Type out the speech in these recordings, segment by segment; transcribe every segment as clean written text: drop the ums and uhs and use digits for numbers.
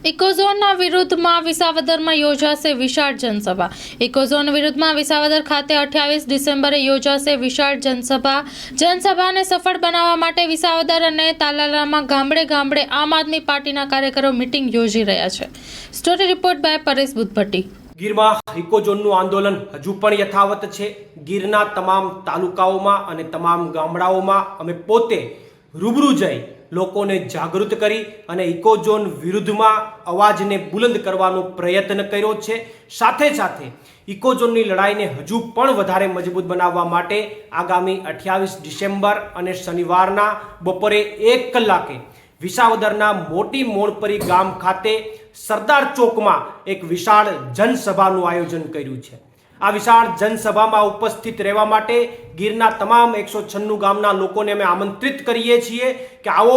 ઇકોઝોનના વિરુદ્ધમાં વિસાવદરમાં યોજાશે વિશાળ જનસભા। ઇકોઝોન વિરુદ્ધમાં વિસાવદર ખાતે 28 ડિસેમ્બરે યોજાશે વિશાળ જનસભા। જનસભાને સફળ બનાવવા માટે વિસાવદર અને તાલાલામાં ગામડે ગામડે આમ આદમી પાર્ટીના કાર્યકરો મીટિંગ યોજી રહ્યા છે। Story report by Paresh Buddhabhatti. ગીરમાં ઇકોઝોનનું આંદોલન હજુ પણ યથાવત છે। ગીરના તમામ તાલુકાઓમાં અને તમામ ગામડાઓમાં અમે પોતે રૂબરૂ જઈ લોકોને જાગૃત કરી અને ઇકોઝોન વિરુદ્ધમાં અવાજને બુલંદ કરવાનો પ્રયત્ન કર્યો છે। સાથે સાથે ઇકોઝોનની લડાઈને હજુ પણ વધારે મજબૂત બનાવવા માટે આગામી 28 ડિસેમ્બર અને શનિવારના બપોરે 1 કલાકે વિસાવદરના મોટી મોણપરી ગામ ખાતે સરદાર ચોકમાં એક વિશાળ જનસભાનું આયોજન કર્યું છે। આ વિશાળ જનસભામાં ઉપસ્થિત રહેવા માટે ગીરના તમામ 196 ગામના લોકોને અમે આમંત્રિત કરીએ છીએ કે આવો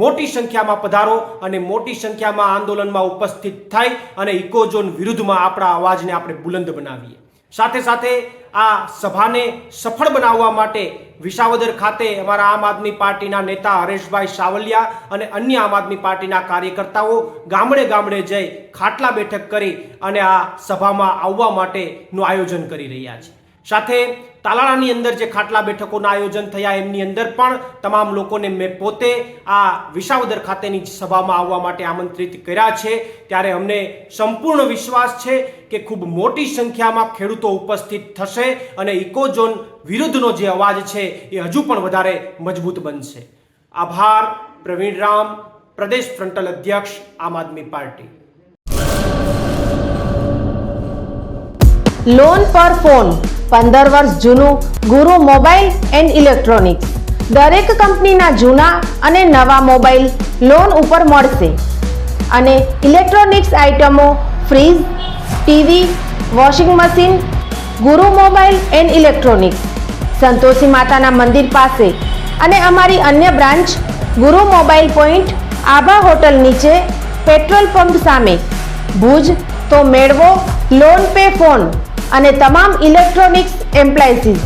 મોટી સંખ્યામાં પધારો અને મોટી સંખ્યામાં આંદોલનમાં ઉપસ્થિત થઈ અને ઇકોઝોન વિરુદ્ધમાં આપણા અવાજને આપણે બુલંદ બનાવીએ। સાથે સાથે આ સભાને સફળ બનાવવા માટે વિસાવદર ખાતે અમારા આમ આદમી પાર્ટીના નેતા હરેશભાઈ સાવલિયા અને અન્ય આમ આદમી પાર્ટીના કાર્યકર્તાઓ ગામડે ગામડે જઈ ખાટલા બેઠક કરી અને આ સભામાં આવવા માટેનું આયોજન કરી રહ્યા છે। સાથે તાલાળાની અંદર જે ખાટલા બેઠકોના આયોજન થયા એમની અંદર પણ તમામ લોકોને મેં પોતે આ વિસાવદર ખાતેની સભામાં આવવા માટે આમંત્રિત કર્યા છે। ત્યારે અમને સંપૂર્ણ વિશ્વાસ છે કે ખૂબ મોટી સંખ્યામાં ખેડૂતો ઉપસ્થિત થશે અને ઇકોઝોન વિરુદ્ધનો જે અવાજ છે એ હજુ પણ વધારે મજબૂત બનશે। આભાર। પ્રવીણ રામ, પ્રદેશ ફ્રન્ટલ અધ્યક્ષ, આમ આદમી પાર્ટી। લોન પર ફોન 15 વર્ષ જૂનું ગુરુ મોબાઈલ એન્ડ ઇલેક્ટ્રોનિક્સ। દરેક કંપનીના જૂના અને નવા મોબાઈલ લોન ઉપર મળશે અને ઇલેક્ટ્રોનિક્સ આઇટમો ફ્રીજ, ટીવી, વોશિંગ મશીન। ગુરુ મોબાઈલ એન્ડ ઇલેક્ટ્રોનિક્સ સંતોષી માતાના મંદિર પાસે અને અમારી અન્ય બ્રાન્ચ ગુરુ મોબાઈલ પોઈન્ટ આભા હોટલ નીચે પેટ્રોલ પંપ સામે ભુજ। તો મેળવો લોન પે ફોન અને તમામ ઇલેક્ટ્રોનિક્સ એપ્લાયન્સીસ।